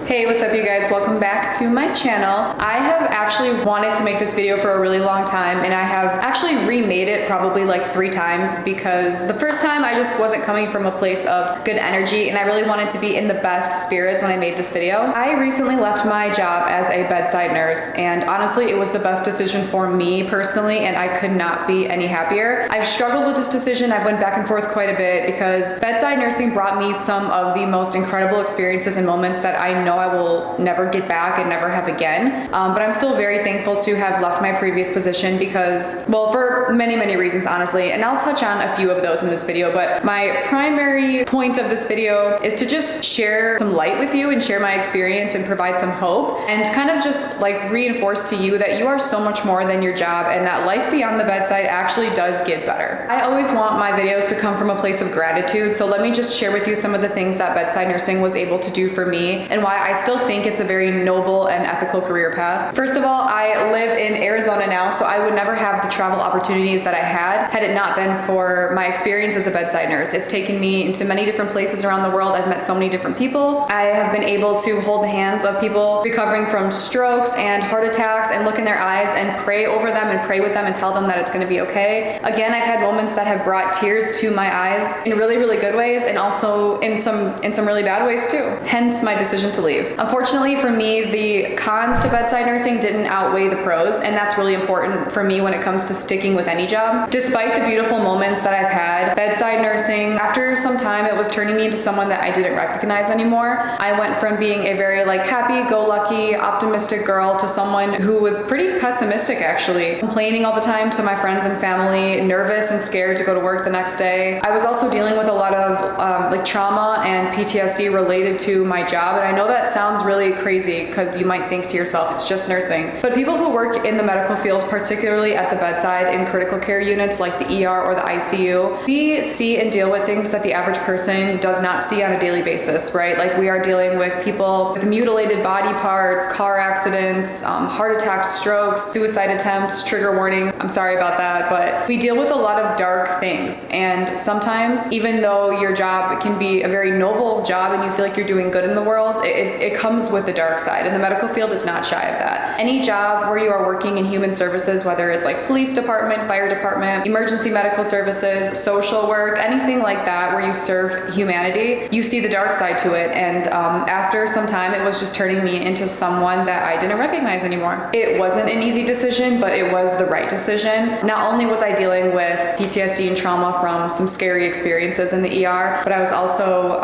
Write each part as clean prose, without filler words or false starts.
Hey, what's up you guys? Welcome back to my channel. I have actually wanted to make this video for a really long time, and I have actually remade it probably like 3 times because the first time I just wasn't coming from a place of good energy and I really wanted to be in the best spirits when I made this video. I recently left my job as a bedside nurse, and honestly it was the best decision for me personally, and I could not be any happier. I've struggled with this decision. I've went back and forth quite a bit because bedside nursing brought me some of the most incredible experiences and moments that I know I will never get back and never have again. But I'm still very thankful to have left my previous position because, well, for many reasons, honestly, and I'll touch on a few of those in this video, but my primary point of this video is to just share some light with you and share my experience and provide some hope and kind of just like reinforce to you that you are so much more than your job and that life beyond the bedside actually does get better. I always want my videos to come from a place of gratitude, so let me just share with you some of the things that bedside nursing was able to do for me and why I still think it's a very noble and ethical career path. First of all, I live in Arizona now, so I would never have the travel opportunities that I had it not been for my experience as a bedside nurse. It's taken me into many different places around the world. I've met so many different people. I have been able to hold the hands of people recovering from strokes and heart attacks and look in their eyes and pray over them and pray with them and tell them that it's going to be okay. Again, I've had moments that have brought tears to my eyes in really good ways and also in some really bad ways too. Hence my decision to leave. Unfortunately for me, the cons to bedside nursing didn't outweigh the pros, and that's really important for me when it comes to sticking with any job. Despite the beautiful moments that I've had, bedside nursing, after some time, it was turning me into someone that I didn't recognize anymore. I went from being a very like happy-go-lucky, optimistic girl to someone who was pretty pessimistic actually, complaining all the time to my friends and family, nervous and scared to go to work the next day. I was also dealing with a lot of like trauma and PTSD related to my job, and I know that sounds really crazy because you might think to yourself it's just nursing, but people who work in the medical field, particularly at the bedside in critical care units like the ER or the ICU, we see and deal with things that the average person does not see on a daily basis, right? Like we are dealing with people with mutilated body parts, car accidents, heart attacks, strokes, suicide attempts, trigger warning. I'm sorry about that, but we deal with a lot of dark things, and sometimes even though your job can be a very noble job and you feel like you're doing good in the world, it comes with the dark side, and the medical field is not shy of that. Any job where you are working in human services, whether it's like police department, fire department, emergency medical services, social work, anything like that where you serve humanity, you see the dark side to it. And after some time, it was just turning me into someone that I didn't recognize anymore. It wasn't an easy decision, but it was the right decision. Not only was I dealing with PTSD and trauma from some scary experiences in the ER, but I was also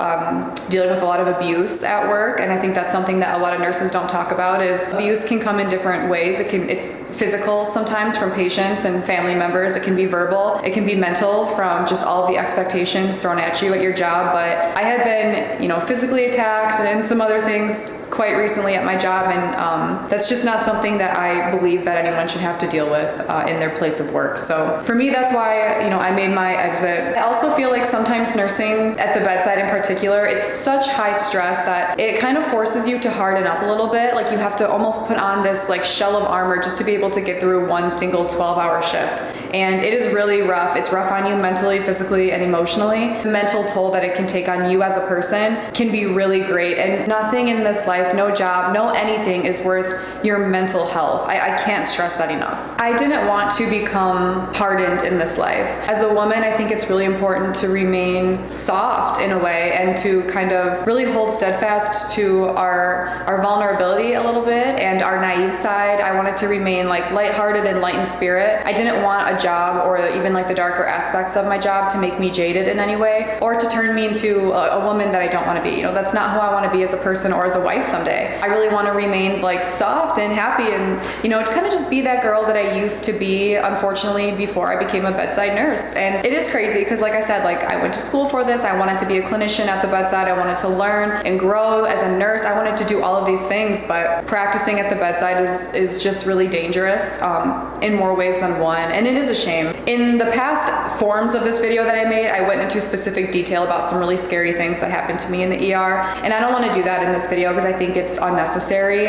dealing with a lot of abuse at work, and I think that's something that a lot of nurses don't talk about. Is abuse can come in different ways. It's physical sometimes from patients and family members. It can be verbal. It can be mental from just all of the expectations thrown at you at your job. But I had been, physically attacked and some other things quite recently at my job, and that's just not something that I believe that anyone should have to deal with in their place of work. So for me, that's why I made my exit. I also feel like sometimes nursing at the bedside in particular, it's such high stress that it kind of forces you to harden up a little bit. Like you have to almost put on this like shell of armor just to be able to get through one single 12-hour shift. And it is really rough. It's rough on you mentally, physically, and emotionally. The mental toll that it can take on you as a person can be really great, and nothing in this life, no job, no anything is worth your mental health. I can't stress that enough. I didn't want to become hardened in this life. As a woman, I think it's really important to remain soft in a way and to kind of really hold steadfast to our vulnerability a little bit and our naive side. I wanted to remain like lighthearted and light in spirit. I didn't want a job or even like the darker aspects of my job to make me jaded in any way or to turn me into a woman that I don't want to be. That's not who I want to be as a person or as a wife someday. I really want to remain like soft and happy and kind of just be that girl that I used to be, unfortunately, before I became a bedside nurse. And it is crazy because like I said, like I went to school for this. I wanted to be a clinician at the bedside. I wanted to learn and grow as a nurse. I wanted to do all of these things, but practicing at the bedside is just really dangerous in more ways than one, and it is a shame. In the past forms of this video that I made, I went into specific detail about some really scary things that happened to me in the ER, and I don't want to do that in this video because I think it's unnecessary.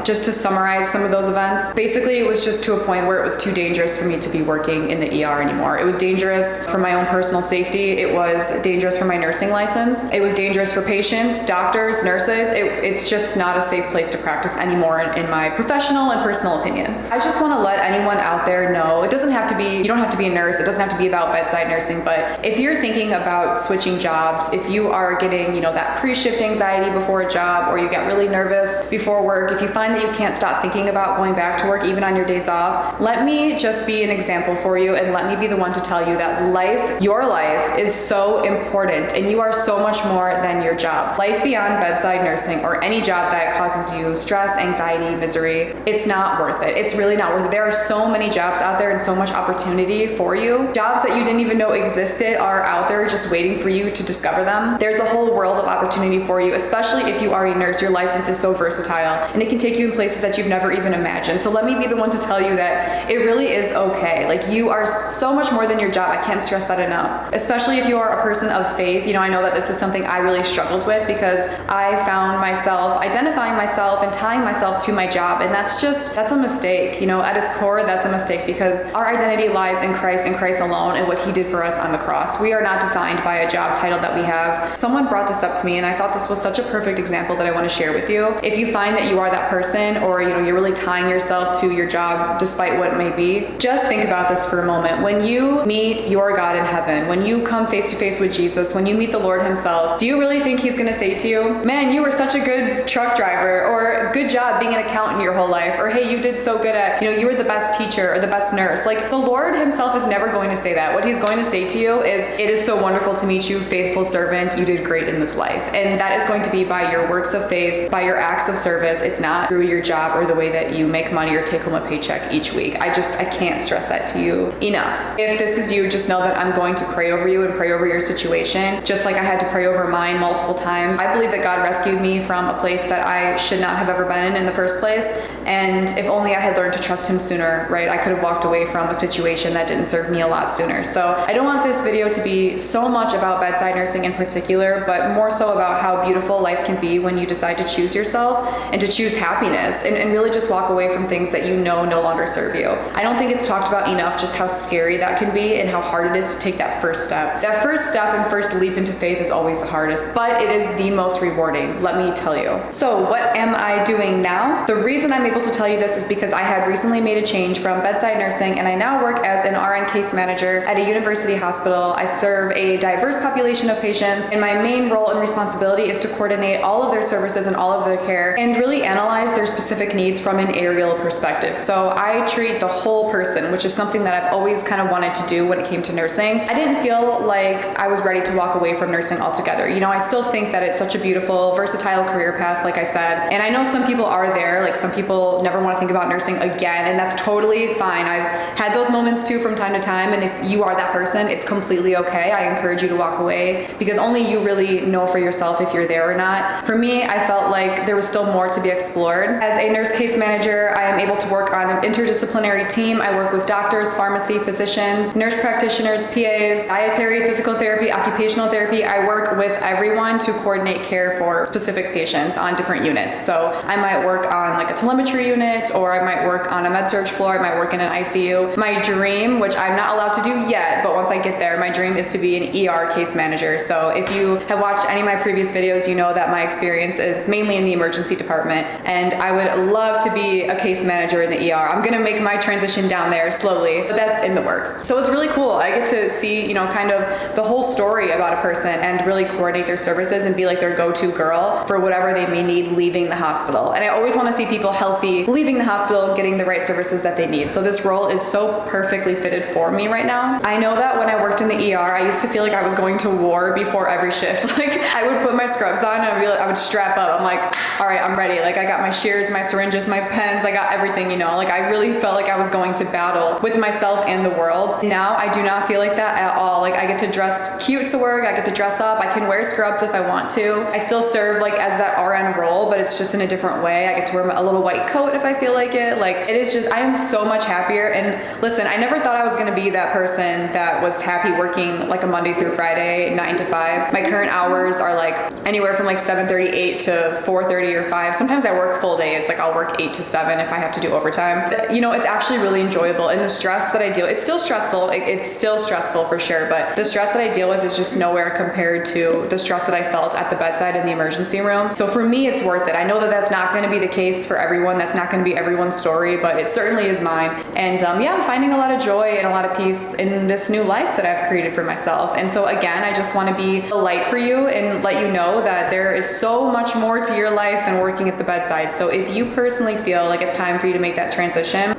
Just to summarize some of those events, basically it was just to a point where it was too dangerous for me to be working in the ER anymore. It was dangerous for my own personal safety. It was dangerous for my nursing license. It was dangerous for patients, doctors, nurses. It's just not a safe place to practice anymore in my professional and personal opinion. I just want to let anyone out there know, it doesn't have to be, you don't have to be a nurse, it doesn't have to be about bedside nursing, but if you're thinking about switching jobs, if you are getting, that pre-shift anxiety before a job, or you get really nervous before work, if you find that you can't stop thinking about going back to work even on your days off, let me just be an example for you, and let me be the one to tell you that your life is so important, and you are so much more than your job. Life beyond bedside nursing, or any job that causes you stress, anxiety, misery, it's not worth it. It's really not worth it. There are so many jobs out there and so much opportunity for you. Jobs that you didn't even know existed are out there just waiting for you to discover them. There's a whole world of opportunity for you, especially if you are a nurse. Your license is so versatile and it can take you in places that you've never even imagined. So let me be the one to tell you that it really is okay. Like, you are so much more than your job. I can't stress that enough. Especially if you are a person of faith. I know that this is something I really struggled with, because I found myself identifying myself and tying myself to my job, and that's a mistake. At its core, that's a mistake, because our identity lies in Christ and Christ alone, and what he did for us on the cross. We are not defined by a job title that we have. Someone brought this up to me, and I thought this was such a perfect example that I want to share with you. If you find that you are that person, or you're really tying yourself to your job despite what it may be, just think about this for a moment. When you meet your God in heaven, when you come face to face with Jesus, when you meet the Lord himself, do you really think he's going to say to you, man, you were such a good truck driver, or good job being an accountant your whole life, or hey, you did so good at, you were the best teacher or the best nurse? Like, the Lord himself is never going to say that. What he's going to say to you is, it is so wonderful to meet you, faithful servant. You did great in this life. And that is going to be by your works of faith, by your acts of service. It's not through your job or the way that you make money or take home a paycheck each week. I can't stress that to you enough. If this is you, just know that I'm going to pray over you and pray over your situation, just like I had to pray over mine multiple times. I believe that God rescued me from a place that I should not have ever been in the first place. And if only I had learned to trust him sooner, right? I could have walked away from a situation that didn't serve me a lot sooner. So I don't want this video to be so much about bedside nursing in particular, but more so about how beautiful life can be when you decide to choose yourself and to choose happiness, and really just walk away from things that no longer serve you. I don't think it's talked about enough just how scary that can be and how hard it is to take that first step. That first step and first leap into faith is always the hardest, but it is the most rewarding, let me tell you. So what am I doing now? The reason I'm able to tell you this is because I had recently made a change from bedside nursing, and I now work as an RN case manager at a university hospital. I serve a diverse population of patients, and my main role and responsibility is to coordinate all of their services and all of their care, and really analyze their specific needs from an aerial perspective. So I treat the whole person, which is something that I've always kind of wanted to do when it came to nursing. I didn't feel like I was ready to walk away from nursing altogether. I still think that it's such a beautiful, versatile career path, like I said. And I know some people are there, like some people never want to think about nursing again, and that's totally fine. I've had those moments too from time to time, and if you are that person, it's completely okay. I encourage you to walk away, because only you really know for yourself if you're there or not. For me, I felt like there was still more to be explored. As a nurse case manager, I am able to work on an interdisciplinary team. I work with doctors, pharmacy, physicians, nurse practitioners, PAs, dietary, physical therapy, occupational therapy. I work with everyone to coordinate care for specific patients on different units. So I might work on like a telemetry unit, or I might work on a med-surg floor, I might work in an ICU. My dream, which I'm not allowed to do yet, but once I get there, my dream is to be an ER case manager. So if you have watched any of my previous videos, you know that my experience is mainly in the emergency department, and I would love to be a case manager in the ER. I'm gonna make my transition down there slowly, but that's in the works. So it's really cool. I get to see, kind of the whole story about a person and really coordinate their services and be like their go-to girl for whatever they may need leaving the hospital. And I always want to see people healthy leaving the hospital and getting the right services that they need. So this role is so perfectly fitted for me right now. I know that when I worked in the ER, I used to feel like I was going to war before every shift. Like, I would put my scrubs on and I would strap up. I'm like, all right, I'm ready. Like, I got my shears, my syringes, my pens, I got everything, Like, I really felt like I was going to battle with myself and the world. Now I do not feel like that at all. Like, I get to dress cute to work, I get to dress up, I can wear scrubs if I want to. I still serve like as that RN role, but it's just in a different way. I get to wear a little white coat if I feel like it. Like, it is just, I am so much happier. And listen, I never thought I was gonna be that person that was happy working like a Monday through Friday, 9 to 5. My current hours are like anywhere from like 7:38 to 4:30 or 5. Sometimes I work full days, like I'll work 8 to 7 if I have to do overtime. It's actually really enjoyable. And the stress that I deal, it's still stressful. It's still stressful for sure, but the stress that I deal with is just nowhere compared to to the stress that I felt at the bedside in the emergency room. So for me, it's worth it. I know that that's not going to be the case for everyone. That's not going to be everyone's story, but it certainly is mine. And yeah, I'm finding a lot of joy and a lot of peace in this new life that I've created for myself. And so again, I just want to be a light for you and let you know that there is so much more to your life than working at the bedside. So if you personally feel like it's time for you to make that transition,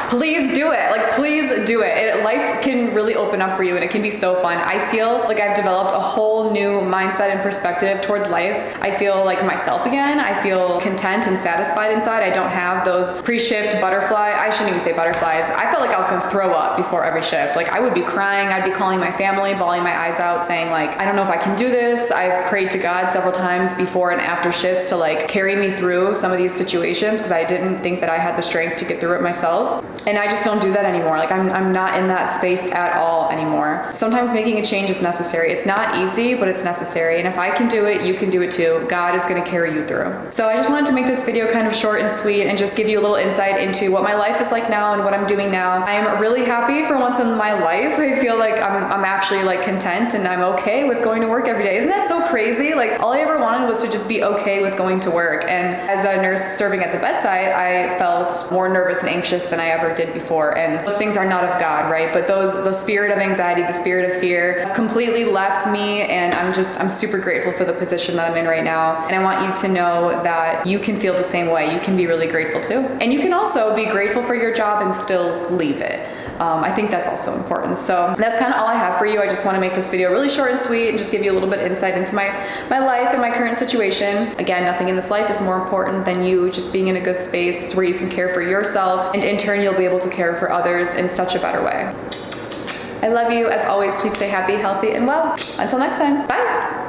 please do it. Like, please do it. Life can really open up for you and it can be so fun. I feel like I've developed a whole new mindset and perspective towards life. I feel like myself again. I feel content and satisfied inside. I don't have those pre-shift butterfly. I shouldn't even say butterflies. I felt like I was gonna throw up before every shift. Like I would be crying. I'd be calling my family, bawling my eyes out, saying like, I don't know if I can do this. I've prayed to God several times before and after shifts to like carry me through some of these situations because I didn't think that I had the strength to get through it myself. And I just don't do that anymore. Like I'm not in that space at all anymore. Sometimes making a change is necessary. It's not easy, but it's necessary. And if I can do it, you can do it too. God is gonna carry you through. So I just wanted to make this video kind of short and sweet and just give you a little insight into what my life is like now and what I'm doing now. I am really happy for once in my life. I feel like I'm actually like content and I'm okay with going to work every day. Isn't that so crazy? Like all I ever wanted was to just be okay with going to work. And as a nurse serving at the bedside, I felt more nervous and anxious than I ever did before. And those things are not of God, right? But the spirit of anxiety, the spirit of fear has completely left me. And I'm super grateful for the position that I'm in right now. And I want you to know that you can feel the same way. You can be really grateful too. And you can also be grateful for your job and still leave it. I think that's also important. So that's kind of all I have for you. I just want to make this video really short and sweet and just give you a little bit of insight into my life and my current situation. Again, nothing in this life is more important than you just being in a good space where you can care for yourself, and in turn, you'll be able to care for others in such a better way. I love you. As always, please stay happy, healthy, and well. Until next time, bye.